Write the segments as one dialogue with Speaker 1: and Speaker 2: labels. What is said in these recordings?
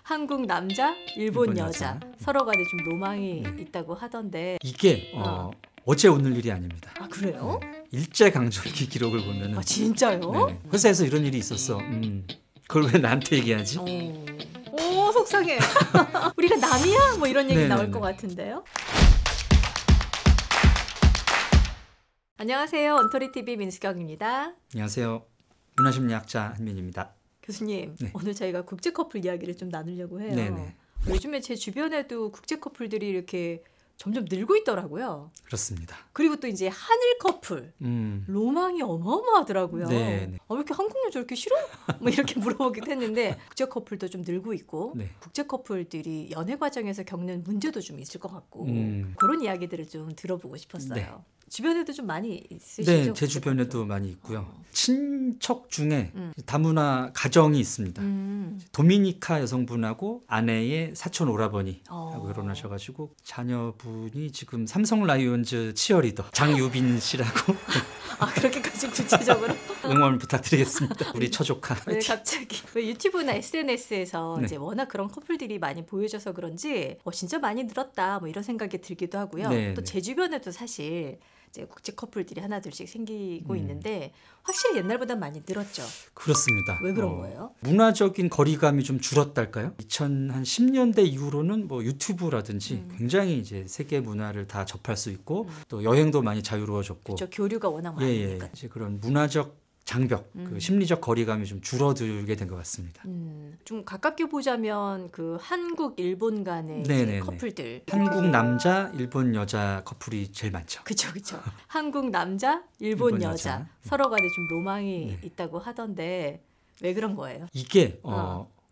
Speaker 1: 한국 남자, 일본 여자.
Speaker 2: 여자.
Speaker 1: 서로 간에 좀 로망이
Speaker 2: 네.
Speaker 1: 있다고 하던데.
Speaker 2: 이게 어제 오늘 일이 아닙니다.
Speaker 1: 아 그래요?
Speaker 2: 일제 강점기 기록을 보면은
Speaker 1: 아 진짜요?
Speaker 2: 네네. 회사에서 이런 일이 있었어. 그걸 왜 나한테 얘기하지?
Speaker 1: 오 속상해. 우리가 남이야? 뭐 이런 얘기
Speaker 2: 네네네.
Speaker 1: 나올 것 같은데요. 안녕하세요. 언터리TV 민수경입니다.
Speaker 2: 안녕하세요. 문화심리학자 한민입니다.
Speaker 1: 교수님,
Speaker 2: 네.
Speaker 1: 오늘 저희가 국제 커플 이야기를 좀 나누려고 해요.
Speaker 2: 네네.
Speaker 1: 요즘에 제 주변에도 국제 커플들이 이렇게 점점 늘고 있더라고요.
Speaker 2: 그렇습니다.
Speaker 1: 그리고 또 이제 한일 커플. 로망이 어마어마하더라고요.
Speaker 2: 네네.
Speaker 1: 왜 이렇게 한국 여자 이렇게 싫어? 뭐 이렇게 물어보기도 했는데 국제 커플도 좀 늘고 있고
Speaker 2: 네.
Speaker 1: 국제 커플들이 연애 과정에서 겪는 문제도 좀 있을 것 같고
Speaker 2: 음.
Speaker 1: 그런 이야기들을 좀 들어보고 싶었어요.
Speaker 2: 네.
Speaker 1: 주변에도 좀 많이 있으시죠?
Speaker 2: 네, 제
Speaker 1: 국제
Speaker 2: 주변에도
Speaker 1: 커플?
Speaker 2: 많이 있고요. 친척 중에
Speaker 1: 음.
Speaker 2: 다문화 가정이 있습니다.
Speaker 1: 음.
Speaker 2: 도미니카 여성분하고 아내의 사촌 오라버니 하고
Speaker 1: 어.
Speaker 2: 결혼하셔가지고 자녀분이 지금 삼성 라이온즈 치어리더 장유빈 씨라고
Speaker 1: 아 그렇게까지 구체적으로?
Speaker 2: 응원 부탁드리겠습니다. 우리 처조카.
Speaker 1: 네, 갑자기 왜 유튜브나 SNS에서
Speaker 2: 네.
Speaker 1: 이제 워낙 그런 커플들이 많이 보여져서 그런지 진짜 많이 늘었다 뭐 이런 생각이 들기도 하고요.
Speaker 2: 네,
Speaker 1: 또
Speaker 2: 네.
Speaker 1: 제 주변에도 사실 이제 국제 커플들이 하나둘씩 생기고
Speaker 2: 음.
Speaker 1: 있는데 확실히 옛날보다 많이 늘었죠.
Speaker 2: 그렇습니다.
Speaker 1: 왜 그런 거예요?
Speaker 2: 문화적인 거리감이 좀 줄었달까요? 2010년대 이후로는 뭐 유튜브라든지 굉장히 이제 세계 문화를 다 접할 수 있고 또 여행도 많이 자유로워졌고
Speaker 1: 저 교류가 워낙
Speaker 2: 예,
Speaker 1: 많으니까.
Speaker 2: 이제 그런 문화적 장벽, 그 심리적 거리감이 좀 줄어들게 된 것 같습니다.
Speaker 1: 좀 가깝게 보자면 그 한국 일본 간의 이제
Speaker 2: 네네네.
Speaker 1: 커플들.
Speaker 2: 한국 남자, 일본 여자 커플이 제일 많죠.
Speaker 1: 그쵸. 한국 남자, 일본
Speaker 2: 일본
Speaker 1: 여자.
Speaker 2: 여자.
Speaker 1: 서로 간에 좀 로망이
Speaker 2: 네.
Speaker 1: 있다고 하던데 왜 그런 거예요?
Speaker 2: 이게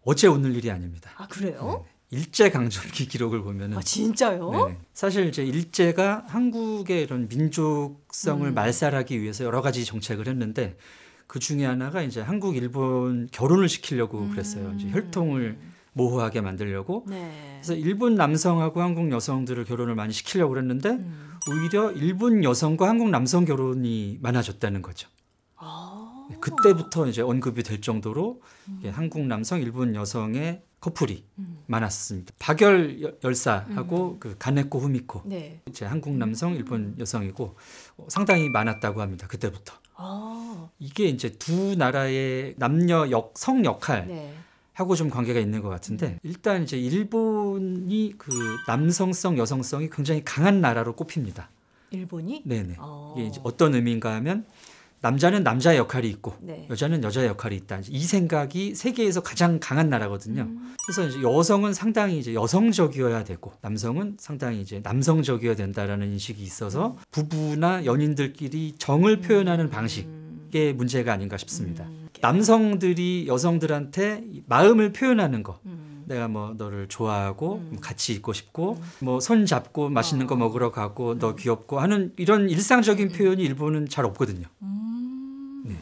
Speaker 2: 어제 오늘 일이 아닙니다.
Speaker 1: 아 그래요?
Speaker 2: 일제 강점기 기록을 보면은
Speaker 1: 아 진짜요?
Speaker 2: 네네. 사실 이제 일제가 한국의 이런 민족성을 말살하기 위해서 여러 가지 정책을 했는데 그 중에 하나가 이제 한국 일본 결혼을 시키려고 그랬어요. 이제 혈통을 모호하게 만들려고.
Speaker 1: 네.
Speaker 2: 그래서 일본 남성하고 한국 여성들을 결혼을 많이 시키려고 그랬는데 오히려 일본 여성과 한국 남성 결혼이 많아졌다는 거죠.
Speaker 1: 아.
Speaker 2: 그때부터 이제 언급이 될 정도로 이게 한국 남성, 일본 여성의 커플이 많았습니다. 박열 열사하고 그 가네코 후미코
Speaker 1: 네.
Speaker 2: 이제 한국 남성, 일본 여성이고 상당히 많았다고 합니다. 그때부터.
Speaker 1: 아.
Speaker 2: 이게 이제 두 나라의 남녀 성 역할
Speaker 1: 네.
Speaker 2: 하고 좀 관계가 있는 것 같은데 일단 이제 일본이 그 남성성, 여성성이 굉장히 강한 나라로 꼽힙니다.
Speaker 1: 일본이?
Speaker 2: 네네. 이게 이제 어떤 의미인가 하면 남자는 남자의 역할이 있고
Speaker 1: 네.
Speaker 2: 여자는 여자의 역할이 있다. 이 생각이 세계에서 가장 강한 나라거든요. 그래서 이제 여성은 상당히 이제 여성적이어야 되고 남성은 상당히 이제 남성적이어야 된다라는 인식이 있어서 부부나 연인들끼리 정을 표현하는 방식의 문제가 아닌가 싶습니다. 남성들이 여성들한테 마음을 표현하는 거. 내가 뭐 너를 좋아하고 같이 있고 싶고 뭐 손 잡고 맛있는 거 먹으러 가고 너 귀엽고 하는 이런 일상적인 표현이 일본은 잘 없거든요.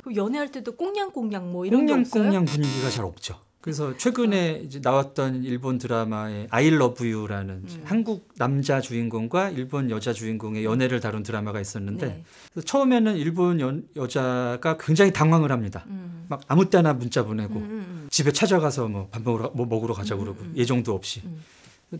Speaker 1: 그 연애할 때도 꽁냥꽁냥 뭐 이런 게 없어요?
Speaker 2: 꽁냥꽁냥 분위기가 잘 없죠. 그래서 최근에 이제 나왔던 일본 드라마의 I Love You라는 한국 남자 주인공과 일본 여자 주인공의 연애를 다룬 드라마가 있었는데
Speaker 1: 네.
Speaker 2: 그래서 처음에는 일본 여자가 굉장히 당황을 합니다. 막 아무 때나 문자 보내고 집에 찾아가서 뭐 밥 먹으러 가자고 그러고 예정도 없이.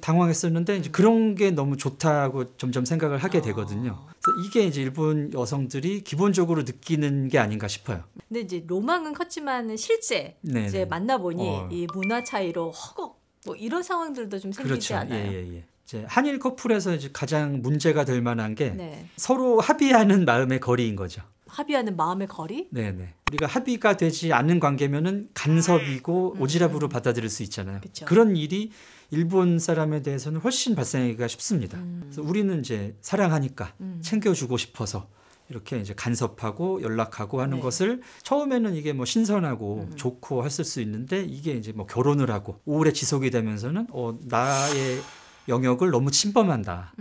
Speaker 2: 당황했었는데 이제 그런 게 너무 좋다고 점점 생각을 하게 되거든요. 그래서 이게 이제 일본 여성들이 기본적으로 느끼는 게 아닌가 싶어요.
Speaker 1: 근데 이제 로망은 컸지만 실제
Speaker 2: 네네.
Speaker 1: 이제 만나보니
Speaker 2: 어.
Speaker 1: 이 문화 차이로 허걱 뭐 이런 상황들도 좀 생기지
Speaker 2: 그렇죠.
Speaker 1: 않아요?
Speaker 2: 예. 이제 한일 커플에서 이제 가장 문제가 될 만한 게
Speaker 1: 네.
Speaker 2: 서로 합의하는 마음의 거리인 거죠.
Speaker 1: 합의하는 마음의 거리?
Speaker 2: 네네. 우리가 합의가 되지 않는 관계면은 간섭이고 오지랖으로 받아들일 수 있잖아요.
Speaker 1: 그쵸.
Speaker 2: 그런 일이 일본 사람에 대해서는 훨씬 발생하기가 쉽습니다. 그래서 우리는 이제 사랑하니까 챙겨주고 싶어서 이렇게 이제 간섭하고 연락하고 하는
Speaker 1: 네.
Speaker 2: 것을 처음에는 이게 뭐 신선하고 좋고 했을 수 있는데 이게 이제 뭐 결혼을 하고 오래 지속이 되면서는 나의 영역을 너무 침범한다.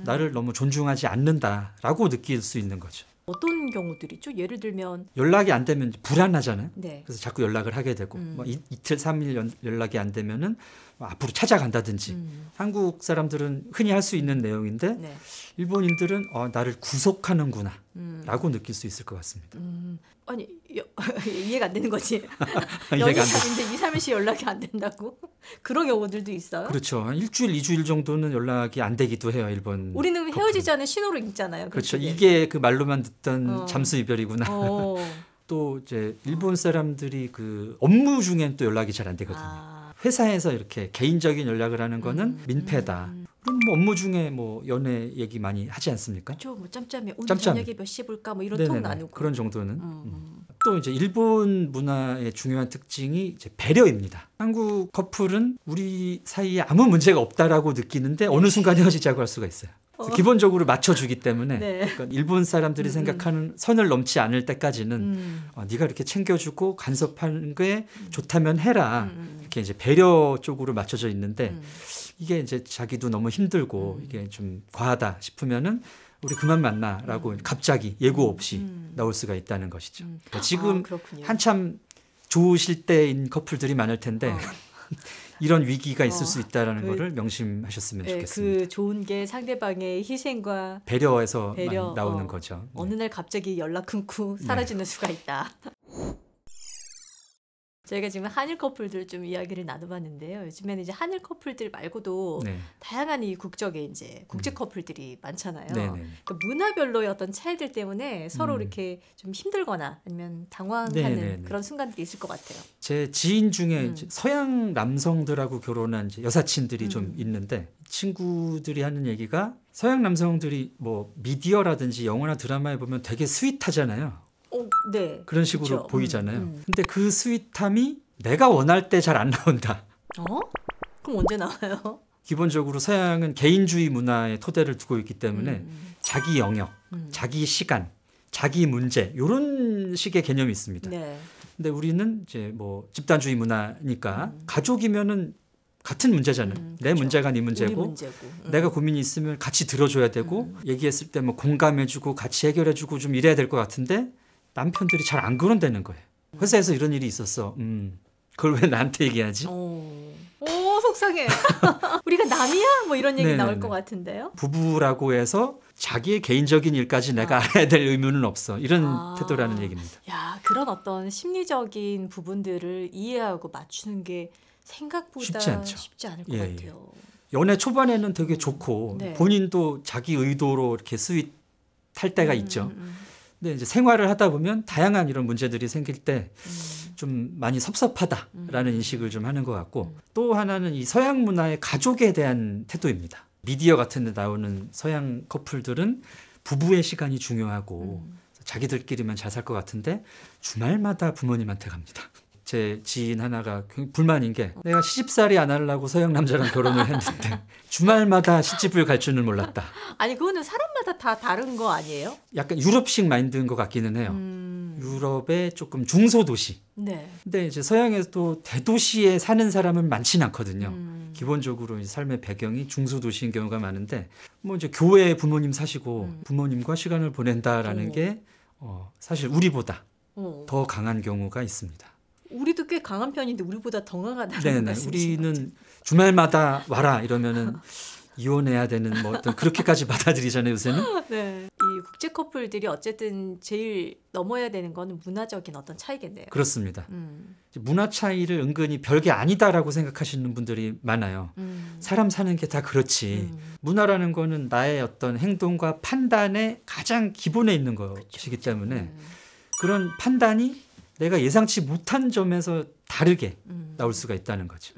Speaker 2: 나를 너무 존중하지 않는다라고 느낄 수 있는 거죠.
Speaker 1: 어떤 경우들이죠? 예를 들면
Speaker 2: 연락이 안 되면 불안하잖아요.
Speaker 1: 네.
Speaker 2: 그래서 자꾸 연락을 하게 되고 뭐 이틀 3일 연락이 안 되면은 뭐 앞으로 찾아간다든지 한국 사람들은 흔히 할 수 있는 내용인데
Speaker 1: 네.
Speaker 2: 일본인들은 나를 구속하는구나 라고 느낄 수 있을 것 같습니다.
Speaker 1: 아니 이해가 안 되는 거지.
Speaker 2: 이해가
Speaker 1: 연인
Speaker 2: 안 돼.
Speaker 1: 사귀는데 2, 3일씩 연락이 안 된다고? 그런 경우들도 있어요?
Speaker 2: 그렇죠. 한 일주일, 2주일 정도는 연락이 안 되기도 해요. 일본.
Speaker 1: 우리는
Speaker 2: 커플은.
Speaker 1: 헤어지지 않은 신호를 읽잖아요.
Speaker 2: 그렇죠.
Speaker 1: 그렇게.
Speaker 2: 이게 그 말로만 듣던
Speaker 1: 어.
Speaker 2: 잠수 이별이구나.
Speaker 1: 어.
Speaker 2: 또 이제 일본 사람들이 그 업무 중엔 또 연락이 잘 안 되거든요.
Speaker 1: 아.
Speaker 2: 회사에서 이렇게 개인적인 연락을 하는 거는 민폐다. 그럼 뭐 업무 중에 뭐 연애 얘기 많이 하지 않습니까?
Speaker 1: 뭐 짬짬이 오늘
Speaker 2: 짬짬이.
Speaker 1: 저녁에 몇 시 볼까 뭐 이런
Speaker 2: 네네네.
Speaker 1: 톡 나누고.
Speaker 2: 그런 정도는. 또 이제 일본 문화의 중요한 특징이 이제 배려입니다. 한국 커플은 우리 사이에 아무 문제가 없다라고 느끼는데 어느 순간 헤어지자고 할 수가 있어요. 그래서 기본적으로 맞춰주기 때문에
Speaker 1: 네.
Speaker 2: 그러니까 일본 사람들이 생각하는 선을 넘지 않을 때까지는 네가 이렇게 챙겨주고 간섭하는 게 좋다면 해라. 이렇게 이제 배려 쪽으로 맞춰져 있는데 이게 이제 자기도 너무 힘들고 이게 좀 과하다 싶으면은 우리 그만 만나라고 갑자기 예고 없이 나올 수가 있다는 것이죠. 그러니까 지금
Speaker 1: 그렇군요.
Speaker 2: 한참 좋으실 때인 커플들이 많을 텐데 이런 위기가 있을 수 있다라는 거를 명심하셨으면
Speaker 1: 네,
Speaker 2: 좋겠습니다.
Speaker 1: 그 좋은 게 상대방의 희생과
Speaker 2: 배려에서
Speaker 1: 배려,
Speaker 2: 많이 나오는 거죠.
Speaker 1: 어느 날 갑자기 연락 끊고 사라지는 수가 있다. 저희가 지금 한일 커플들 좀 이야기를 나눠봤는데요. 요즘에는 이제 한일 커플들 말고도
Speaker 2: 네.
Speaker 1: 다양한 이 국적의 이제 국제 커플들이 많잖아요.
Speaker 2: 네네.
Speaker 1: 그러니까 문화별로의 어떤 차이들 때문에 서로 이렇게 좀 힘들거나 아니면 당황하는
Speaker 2: 네네네.
Speaker 1: 그런 순간들이 있을 것 같아요.
Speaker 2: 제 지인 중에 이제 서양 남성들하고 결혼한 이제 여사친들이 좀 있는데 친구들이 하는 얘기가 서양 남성들이 뭐 미디어라든지 영화나 드라마에 보면 되게 스윗하잖아요.
Speaker 1: 네.
Speaker 2: 그런 식으로
Speaker 1: 그렇죠.
Speaker 2: 보이잖아요. 근데 그 스윗함이 내가 원할 때 잘 안 나온다.
Speaker 1: 그럼 언제 나와요?
Speaker 2: 기본적으로 서양은 개인주의 문화에 토대를 두고 있기 때문에 자기 영역, 자기 시간, 자기 문제 이런 식의 개념이 있습니다.
Speaker 1: 네.
Speaker 2: 근데 우리는 이제 뭐 집단주의 문화니까 가족이면은 같은 문제잖아요. 내
Speaker 1: 그렇죠.
Speaker 2: 문제가 네
Speaker 1: 우리
Speaker 2: 문제고
Speaker 1: 문제고.
Speaker 2: 내가 고민이 있으면 같이 들어줘야 되고 얘기했을 때 뭐 공감해주고 같이 해결해주고 좀 이래야 될 것 같은데 남편들이 잘 안 그런다는 거예요. 회사에서 이런 일이 있었어. 그걸 왜 나한테 얘기하지?
Speaker 1: 오, 속상해. 우리가 남이야? 뭐 이런 얘기
Speaker 2: 네네네.
Speaker 1: 나올 것 같은데요.
Speaker 2: 부부라고 해서 자기의 개인적인 일까지 내가 알아야 될 의무는 없어. 이런 태도라는 얘기입니다.
Speaker 1: 야, 그런 어떤 심리적인 부분들을 이해하고 맞추는 게 생각보다
Speaker 2: 쉽지 않죠.
Speaker 1: 쉽지 않을 것
Speaker 2: 예,
Speaker 1: 같아요.
Speaker 2: 연애 초반에는 되게 좋고
Speaker 1: 네.
Speaker 2: 본인도 자기 의도로 이렇게 스윗할 때가 있죠. 근데 이제 생활을 하다 보면 다양한 이런 문제들이 생길 때 좀 많이 섭섭하다라는 인식을 좀 하는 것 같고 또 하나는 이 서양 문화의 가족에 대한 태도입니다. 미디어 같은 데 나오는 서양 커플들은 부부의 시간이 중요하고 자기들끼리만 잘 살 것 같은데 주말마다 부모님한테 갑니다. 제 지인 하나가 불만인 게 내가 시집살이 안 하려고 서양 남자랑 결혼을 했는데 주말마다 시집을 갈 줄은 몰랐다.
Speaker 1: 아니, 그거는 사람마다 다 다른 거 아니에요?
Speaker 2: 약간 유럽식 마인드인 것 같기는 해요. 유럽의 조금 중소도시.
Speaker 1: 네.
Speaker 2: 근데 이제 서양에서도 대도시에 사는 사람은 많지는 않거든요. 기본적으로 삶의 배경이 중소도시인 경우가 많은데 뭐 이제 교회에 부모님 사시고 부모님과 시간을 보낸다라는 게 사실 우리보다 더 강한 경우가 있습니다.
Speaker 1: 우리도 꽤 강한 편인데 우리보다 더 강하다는
Speaker 2: 네네.
Speaker 1: 말씀이신 거죠?
Speaker 2: 우리는 주말마다 와라 이러면은 이혼해야 되는 뭐 어떤 그렇게까지 받아들이잖아요 요새는.
Speaker 1: 네. 이 국제 커플들이 어쨌든 제일 넘어야 되는 건 문화적인 어떤 차이겠네요.
Speaker 2: 그렇습니다. 문화 차이를 은근히 별게 아니다라고 생각하시는 분들이 많아요. 사람 사는 게 다 그렇지. 문화라는 거는 나의 어떤 행동과 판단의 가장 기본에 있는 것이기 때문에 그런 판단이 내가 예상치 못한 점에서 다르게 나올 수가 있다는 거죠.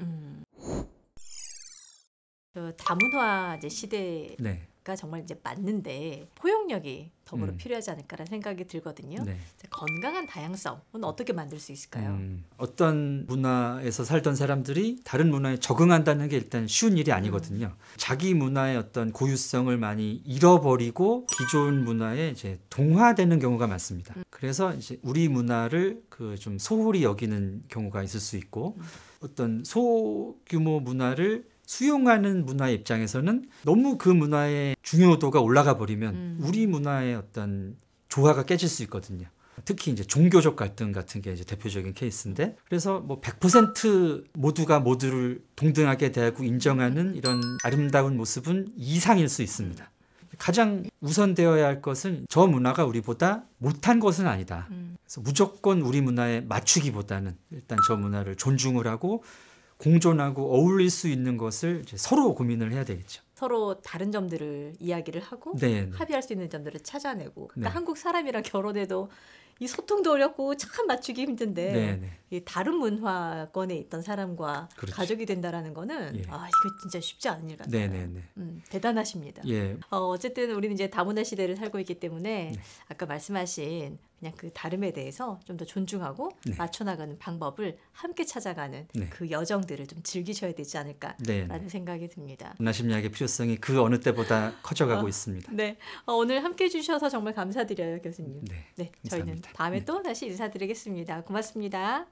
Speaker 1: 다문화 이제 시대가
Speaker 2: 네.
Speaker 1: 정말 이제 맞는데 포용력이 더불어
Speaker 2: 음.
Speaker 1: 필요하지 않을까라는 생각이 들거든요.
Speaker 2: 네.
Speaker 1: 건강한 다양성은 어떻게 만들 수 있을까요?
Speaker 2: 어떤 문화에서 살던 사람들이 다른 문화에 적응한다는 게 일단 쉬운 일이 아니거든요. 자기 문화의 어떤 고유성을 많이 잃어버리고 기존 문화에 이제 동화되는 경우가 많습니다. 그래서 이제 우리 문화를 그 좀 소홀히 여기는 경우가 있을 수 있고 어떤 소규모 문화를 수용하는 문화의 입장에서는 너무 그 문화의 중요도가 올라가 버리면 우리 문화의 어떤 조화가 깨질 수 있거든요. 특히 이제 종교적 갈등 같은 게 이제 대표적인 케이스인데 그래서 뭐 100% 모두가 모두를 동등하게 대하고 인정하는 이런 아름다운 모습은 이상일 수 있습니다. 가장 우선되어야 할 것은 저 문화가 우리보다 못한 것은 아니다. 그래서 무조건 우리 문화에 맞추기보다는 일단 저 문화를 존중을 하고 공존하고 어울릴 수 있는 것을 이제 서로 고민을 해야 되겠죠.
Speaker 1: 서로 다른 점들을 이야기를 하고
Speaker 2: 네, 네.
Speaker 1: 합의할 수 있는 점들을 찾아내고 그러니까
Speaker 2: 네.
Speaker 1: 한국 사람이랑 결혼해도 이 소통도 어렵고 참 맞추기 힘든데
Speaker 2: 네, 네.
Speaker 1: 이 다른 문화권에 있던 사람과
Speaker 2: 그렇죠.
Speaker 1: 가족이 된다라는 거는
Speaker 2: 예.
Speaker 1: 아 이거 진짜 쉽지 않은 일 같아요.
Speaker 2: 네, 네, 네.
Speaker 1: 대단하십니다.
Speaker 2: 예.
Speaker 1: 어쨌든 우리는 이제 다문화 시대를 살고 있기 때문에
Speaker 2: 네.
Speaker 1: 아까 말씀하신 그냥 그 다름에 대해서 좀 더 존중하고
Speaker 2: 네.
Speaker 1: 맞춰나가는 방법을 함께 찾아가는
Speaker 2: 네.
Speaker 1: 그 여정들을 좀 즐기셔야 되지 않을까라는
Speaker 2: 네, 네.
Speaker 1: 생각이 듭니다.
Speaker 2: 문화 심리학의 필요성이 그 어느 때보다 커져가고
Speaker 1: 어.
Speaker 2: 있습니다.
Speaker 1: 네, 오늘 함께 해주셔서 정말 감사드려요, 교수님.
Speaker 2: 네,
Speaker 1: 네, 저희는
Speaker 2: 감사합니다.
Speaker 1: 다음에
Speaker 2: 네.
Speaker 1: 또 다시 인사드리겠습니다. 고맙습니다.